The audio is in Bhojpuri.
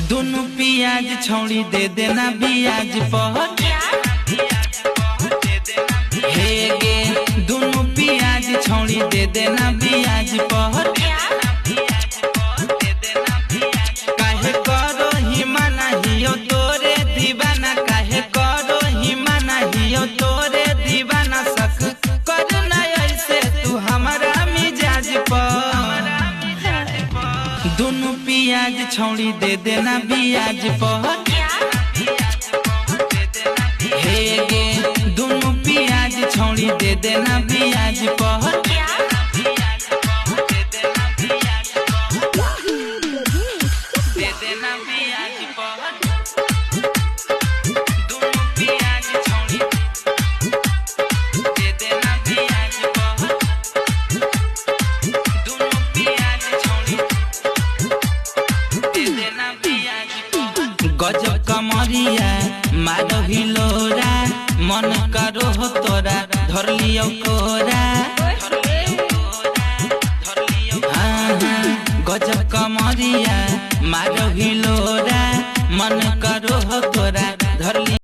दोनों पियाज छौड़ी दे देना बियाज पर हे गे दोनों पियाज छौड़ी दे देना बियाज पर काहे करो हिमा हियो तोरे दीवाना काहे करो हिमा हियो तोरे दीवाना सक करना ऐसे तू हमारा मिजाज पर दोनों पियाज छौड़ी दे देना बियाज पर हे गे दोनों पियाज छौड़ी दे देना बियाज पर दे देना बियाज पर दोनों पियाज छौड़ी दे देना बियाज पर दोनों पियाज छौड़ी गजब कमरिया मारो हिलोरा मन करो हो तोरा धर लियो कोरा हाँ गजब कमरिया मारो हिलोरा मन करो हो तोरा धर लियो।